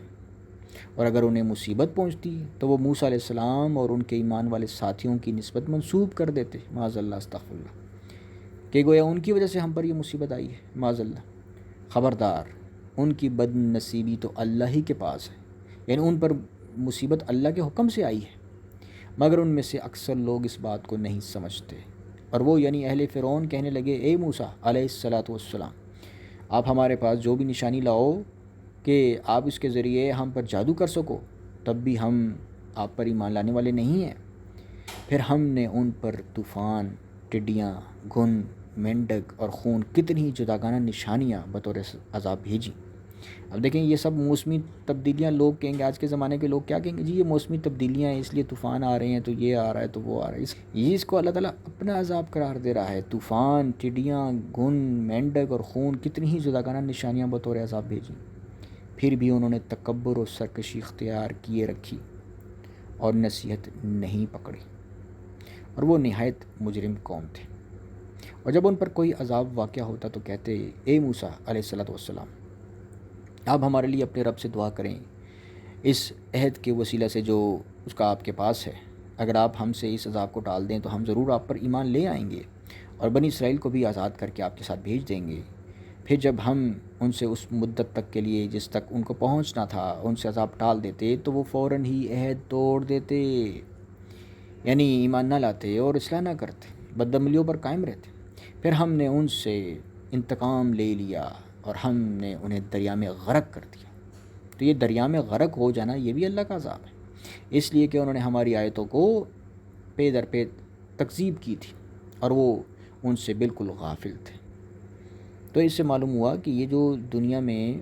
اور اگر انہیں مصیبت پہنچتی تو وہ موسیٰ علیہ السلام اور ان کے ایمان والے ساتھیوں کی نسبت منسوب کر دیتے، معاذ اللہ، استغفر اللہ، کہ گویا ان کی وجہ سے ہم پر یہ مصیبت آئی ہے، معاذ اللہ۔ خبردار ان کی بد نصیبی تو اللہ ہی کے پاس ہے، یعنی ان پر مصیبت اللہ کے حکم سے آئی ہے، مگر ان میں سے اکثر لوگ اس بات کو نہیں سمجھتے۔ اور وہ یعنی اہل فرعون کہنے لگے، اے موسیٰ علیہ الصلاۃ والسلام، آپ ہمارے پاس جو بھی نشانی لاؤ کہ آپ اس کے ذریعے ہم پر جادو کر سکو، تب بھی ہم آپ پر ایمان لانے والے نہیں ہیں۔ پھر ہم نے ان پر طوفان، ٹڈیاں، گھن، مینڈک اور خون، کتنی ہی جداگانہ نشانیاں بطور عذاب بھیجی۔ اب دیکھیں یہ سب موسمی تبدیلیاں، لوگ کہیں گے، آج کے زمانے کے لوگ کیا کہیں گے، جی یہ موسمی تبدیلیاں ہیں، اس لیے طوفان آ رہے ہیں، تو یہ آ رہا ہے تو وہ آ رہا ہے، یہ اس کو اللہ تعالیٰ اپنا عذاب قرار دے رہا ہے۔ طوفان، ٹڈیاں، گھن، مینڈک اور خون، کتنی ہی جداگانہ نشانیاں بطور عذاب بھیجی، پھر بھی انہوں نے تکبر و سرکشی اختیار کیے رکھی اور نصیحت نہیں پکڑی، اور وہ نہایت مجرم قوم تھے۔ اور جب ان پر کوئی عذاب واقع ہوتا تو کہتے، اے موسیٰ علیہ الصلوۃ والسلام، آپ ہمارے لیے اپنے رب سے دعا کریں اس عہد کے وسیلہ سے جو اس کا آپ کے پاس ہے، اگر آپ ہم سے اس عذاب کو ٹال دیں تو ہم ضرور آپ پر ایمان لے آئیں گے اور بنی اسرائیل کو بھی آزاد کر کے آپ کے ساتھ بھیج دیں گے۔ پھر جب ہم ان سے اس مدت تک کے لیے جس تک ان کو پہنچنا تھا ان سے عذاب ٹال دیتے تو وہ فوراً ہی عہد توڑ دیتے، یعنی ایمان نہ لاتے اور اصلاح نہ کرتے، بدعملیوں پر قائم رہتے۔ پھر ہم نے ان سے انتقام لے لیا اور ہم نے انہیں دریا میں غرق کر دیا۔ تو یہ دریا میں غرق ہو جانا یہ بھی اللہ کا عذاب ہے، اس لیے کہ انہوں نے ہماری آیتوں کو پے در پے تکذیب کی تھی اور وہ ان سے بالکل غافل تھے۔ تو اس سے معلوم ہوا کہ یہ جو دنیا میں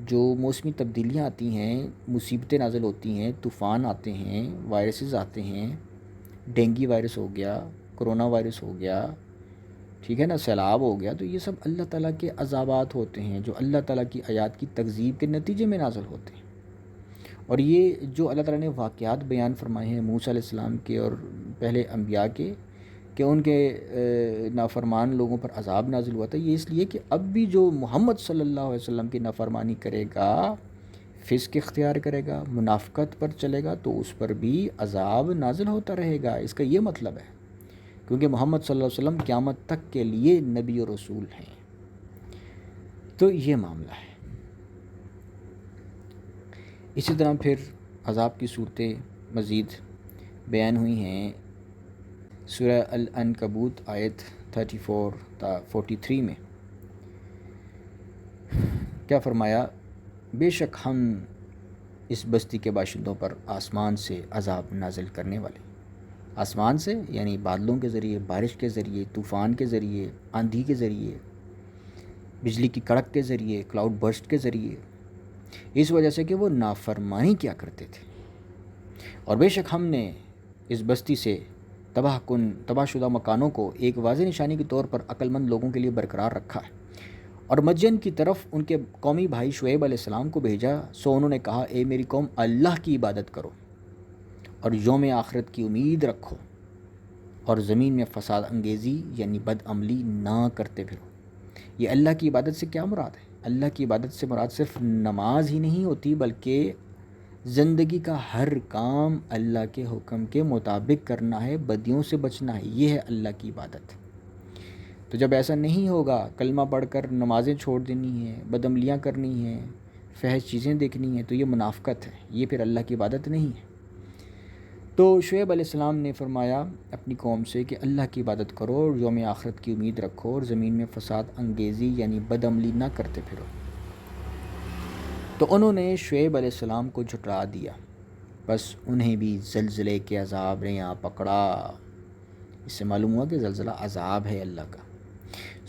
جو موسمی تبدیلیاں آتی ہیں، مصیبتیں نازل ہوتی ہیں، طوفان آتے ہیں، وائرسز آتے ہیں، ڈینگی وائرس ہو گیا، کرونا وائرس ہو گیا، ٹھیک ہے نا، سیلاب ہو گیا، تو یہ سب اللہ تعالیٰ کے عذابات ہوتے ہیں جو اللہ تعالیٰ کی آیات کی تکذیب کے نتیجے میں نازل ہوتے ہیں۔ اور یہ جو اللہ تعالیٰ نے واقعات بیان فرمائے ہیں موسیٰ علیہ السلام کے اور پہلے انبیاء کے، کہ ان کے نافرمان لوگوں پر عذاب نازل ہوا تھا، یہ اس لیے کہ اب بھی جو محمد صلی اللہ علیہ وسلم کی نافرمانی کرے گا، فسق اختیار کرے گا، منافقت پر چلے گا، تو اس پر بھی عذاب نازل ہوتا رہے گا۔ اس کا یہ مطلب ہے، کیونکہ محمد صلی اللہ علیہ وسلم قیامت تک کے لیے نبی و رسول ہیں۔ تو یہ معاملہ ہے۔ اسی طرح پھر عذاب کی صورتیں مزید بیان ہوئی ہیں سورہ العنکبوت آیت 34 تا 43 میں۔ کیا فرمایا، بے شک ہم اس بستی کے باشندوں پر آسمان سے عذاب نازل کرنے والے، آسمان سے یعنی بادلوں کے ذریعے، بارش کے ذریعے، طوفان کے ذریعے، آندھی کے ذریعے، بجلی کی کڑک کے ذریعے، کلاؤڈ برسٹ کے ذریعے، اس وجہ سے کہ وہ نافرمانی کیا کرتے تھے۔ اور بے شک ہم نے اس بستی سے تباہ شدہ مکانوں کو ایک واضح نشانی کے طور پر عقل مند لوگوں کے لیے برقرار رکھا ہے، اور مدین کی طرف ان کے قومی بھائی شعیب علیہ السلام کو بھیجا، سو انہوں نے کہا، اے میری قوم، اللہ کی عبادت کرو اور یوم آخرت کی امید رکھو اور زمین میں فساد انگیزی یعنی بد عملی نہ کرتے پھرو۔ یہ اللہ کی عبادت سے کیا مراد ہے؟ اللہ کی عبادت سے مراد صرف نماز ہی نہیں ہوتی، بلکہ زندگی کا ہر کام اللہ کے حکم کے مطابق کرنا ہے، بدیوں سے بچنا ہے، یہ ہے اللہ کی عبادت۔ تو جب ایسا نہیں ہوگا، کلمہ پڑھ کر نمازیں چھوڑ دینی ہیں، بدعملیاں کرنی ہیں، فحش چیزیں دیکھنی ہیں، تو یہ منافقت ہے، یہ پھر اللہ کی عبادت نہیں ہے۔ تو شعیب علیہ السلام نے فرمایا اپنی قوم سے کہ اللہ کی عبادت کرو اور یوم آخرت کی امید رکھو اور زمین میں فساد انگیزی یعنی بد عملی نہ کرتے پھرو۔ تو انہوں نے شعیب علیہ السلام کو جھٹلا دیا، بس انہیں بھی زلزلے کے عذاب نے یہاں پکڑا۔ اس سے معلوم ہوا کہ زلزلہ عذاب ہے اللہ کا۔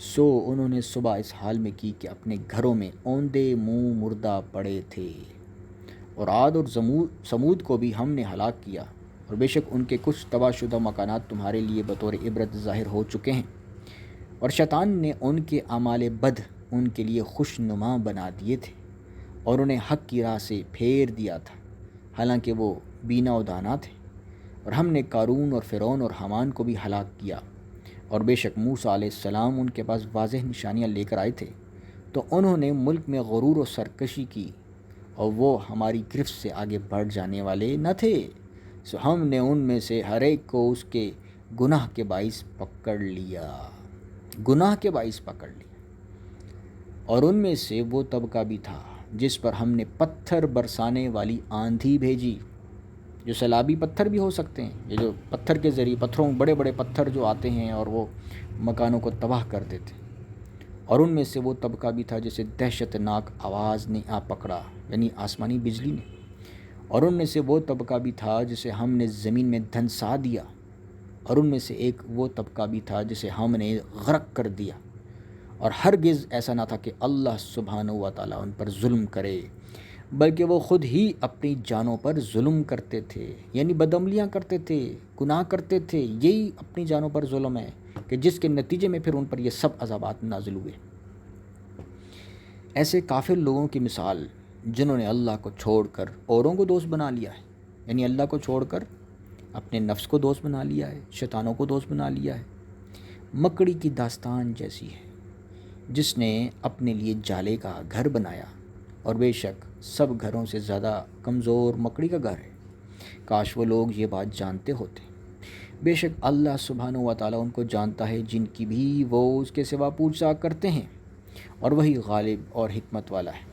سو انہوں نے صبح اس حال میں کی کہ اپنے گھروں میں اوندے منہ مردہ پڑے تھے، اور عاد اور سمود کو بھی ہم نے ہلاک کیا، اور بے شک ان کے کچھ تباہ شدہ مکانات تمہارے لیے بطور عبرت ظاہر ہو چکے ہیں، اور شیطان نے ان کے اعمال بد ان کے لیے خوش نما بنا دیے تھے اور انہیں حق کی راہ سے پھیر دیا تھا، حالانکہ وہ بینا و دانا تھے۔ اور ہم نے قارون اور فرعون اور حامان کو بھی ہلاک کیا، اور بے شک موسیٰ علیہ السلام ان کے پاس واضح نشانیاں لے کر آئے تھے، تو انہوں نے ملک میں غرور و سرکشی کی، اور وہ ہماری گرفت سے آگے بڑھ جانے والے نہ تھے، سو ہم نے ان میں سے ہر ایک کو اس کے گناہ کے باعث پکڑ لیا، گناہ کے باعث پکڑ لیا۔ اور ان میں سے وہ طبقہ بھی تھا جس پر ہم نے پتھر برسانے والی آندھی بھیجی، جو سیلابی پتھر بھی ہو سکتے ہیں، یہ جو پتھر کے ذریعے پتھروں بڑے بڑے پتھر جو آتے ہیں اور وہ مکانوں کو تباہ کر دیتے. اور ان میں سے وہ طبقہ بھی تھا جسے دہشت ناک آواز نے آ پکڑا، یعنی آسمانی بجلی نے. اور ان میں سے وہ طبقہ بھی تھا جسے ہم نے زمین میں دھنسا دیا. اور ان میں سے ایک وہ طبقہ بھی تھا جسے ہم نے غرق کر دیا. اور ہرگز ایسا نہ تھا کہ اللہ سبحانہ و تعالیٰ ان پر ظلم کرے، بلکہ وہ خود ہی اپنی جانوں پر ظلم کرتے تھے، یعنی بدعملیاں کرتے تھے، گناہ کرتے تھے. یہی اپنی جانوں پر ظلم ہے کہ جس کے نتیجے میں پھر ان پر یہ سب عذابات نازل ہوئے. ایسے کافر لوگوں کی مثال جنہوں نے اللہ کو چھوڑ کر اوروں کو دوست بنا لیا ہے، یعنی اللہ کو چھوڑ کر اپنے نفس کو دوست بنا لیا ہے، شیطانوں کو دوست بنا لیا ہے. مکڑی کی داستان جیسی ہے جس نے اپنے لیے جالے کا گھر بنایا، اور بے شک سب گھروں سے زیادہ کمزور مکڑی کا گھر ہے. کاش وہ لوگ یہ بات جانتے ہوتے. بے شک اللہ سبحانہ و تعالیٰ ان کو جانتا ہے جن کی بھی وہ اس کے سوا پوچھا کرتے ہیں، اور وہی غالب اور حکمت والا ہے.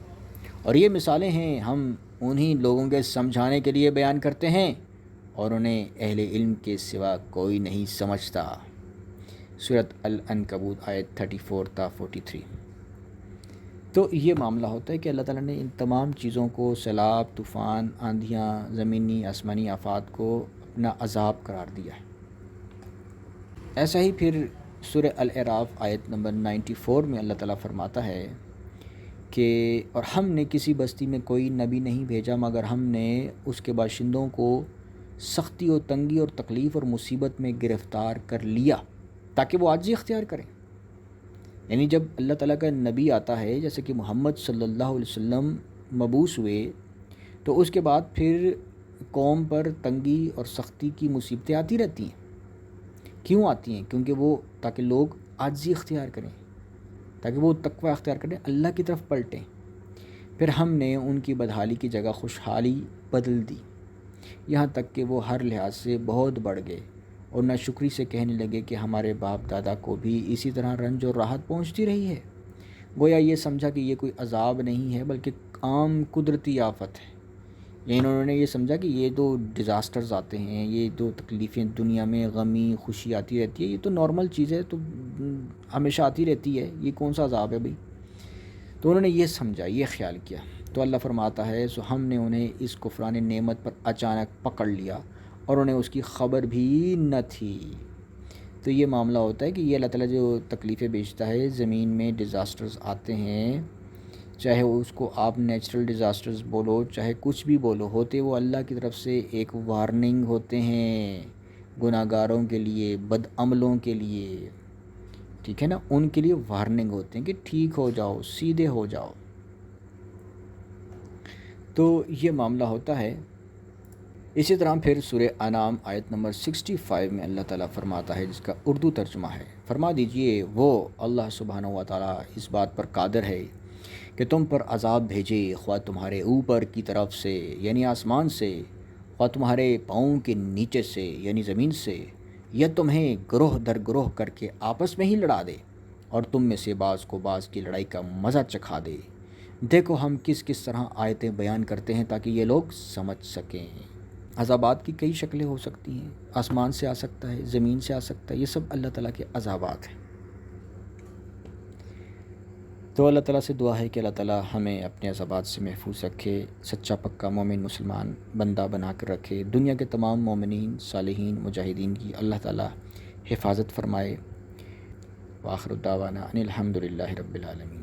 اور یہ مثالیں ہیں ہم انہی لوگوں کے سمجھانے کے لیے بیان کرتے ہیں، اور انہیں اہل علم کے سوا کوئی نہیں سمجھتا. سورۃ العنکبوت آیت 34 تا 43. تو یہ معاملہ ہوتا ہے کہ اللہ تعالیٰ نے ان تمام چیزوں کو، سیلاب، طوفان، آندھیاں، زمینی آسمانی آفات کو اپنا عذاب قرار دیا ہے. ایسا ہی پھر سورہ الاعراف آیت نمبر 94 میں اللہ تعالیٰ فرماتا ہے کہ اور ہم نے کسی بستی میں کوئی نبی نہیں بھیجا مگر ہم نے اس کے باشندوں کو سختی و تنگی اور تکلیف اور مصیبت میں گرفتار کر لیا تاکہ وہ عاجزی اختیار کریں. یعنی جب اللہ تعالیٰ کا نبی آتا ہے، جیسے کہ محمد صلی اللہ علیہ وسلم مبعوث ہوئے، تو اس کے بعد پھر قوم پر تنگی اور سختی کی مصیبتیں آتی رہتی ہیں. کیوں آتی ہیں؟ کیونکہ وہ تاکہ لوگ عاجزی اختیار کریں، تاکہ وہ تقوی اختیار کریں، اللہ کی طرف پلٹیں. پھر ہم نے ان کی بدحالی کی جگہ خوشحالی بدل دی، یہاں تک کہ وہ ہر لحاظ سے بہت بڑھ گئے اور ناشکری سے کہنے لگے کہ ہمارے باپ دادا کو بھی اسی طرح رنج اور راحت پہنچتی رہی ہے. گویا یہ سمجھا کہ یہ کوئی عذاب نہیں ہے بلکہ عام قدرتی آفت ہے. یعنی انہوں نے یہ سمجھا کہ یہ تو ڈیزاسٹرز آتے ہیں، یہ تو تکلیفیں دنیا میں، غمی خوشی آتی رہتی ہے، یہ تو نارمل چیز ہے، تو ہمیشہ آتی رہتی ہے، یہ کون سا عذاب ہے بھائی. تو انہوں نے یہ سمجھا، یہ خیال کیا. تو اللہ فرماتا ہے سو ہم نے انہیں اس کفران نعمت پر اچانک پکڑ لیا اور انہیں اس کی خبر بھی نہ تھی. تو یہ معاملہ ہوتا ہے کہ یہ اللہ تعالیٰ جو تکلیفیں بھیجتا ہے، زمین میں ڈیزاسٹرز آتے ہیں، چاہے اس کو آپ نیچرل ڈیزاسٹرز بولو چاہے کچھ بھی بولو، ہوتے وہ اللہ کی طرف سے ایک وارننگ ہوتے ہیں گناہ گاروں کے لیے، بد عملوں کے لیے. ٹھیک ہے نا، ان کے لیے وارننگ ہوتے ہیں کہ ٹھیک ہو جاؤ، سیدھے ہو جاؤ. تو یہ معاملہ ہوتا ہے. اسی طرح پھر سورہ انعام آیت نمبر 65 میں اللہ تعالیٰ فرماتا ہے، جس کا اردو ترجمہ ہے، فرما دیجئے وہ اللہ سبحانہ و تعالیٰ اس بات پر قادر ہے کہ تم پر عذاب بھیجے، خواہ تمہارے اوپر کی طرف سے یعنی آسمان سے، خواہ تمہارے پاؤں کے نیچے سے یعنی زمین سے، یا تمہیں گروہ در گروہ کر کے آپس میں ہی لڑا دے اور تم میں سے بعض کو بعض کی لڑائی کا مزہ چکھا دے. دیکھو ہم کس کس طرح آیتیں بیان کرتے ہیں تاکہ یہ لوگ سمجھ سکیں. عذابات کی کئی شکلیں ہو سکتی ہیں، آسمان سے آ سکتا ہے، زمین سے آ سکتا ہے، یہ سب اللہ تعالیٰ کے عذابات ہیں. تو اللہ تعالیٰ سے دعا ہے کہ اللہ تعالیٰ ہمیں اپنے عذابات سے محفوظ رکھے، سچا پکا مومن مسلمان بندہ بنا کر رکھے. دنیا کے تمام مومنین، صالحین، مجاہدین کی اللہ تعالیٰ حفاظت فرمائے. وآخر دعوانا ان الحمد للہ رب العالمین.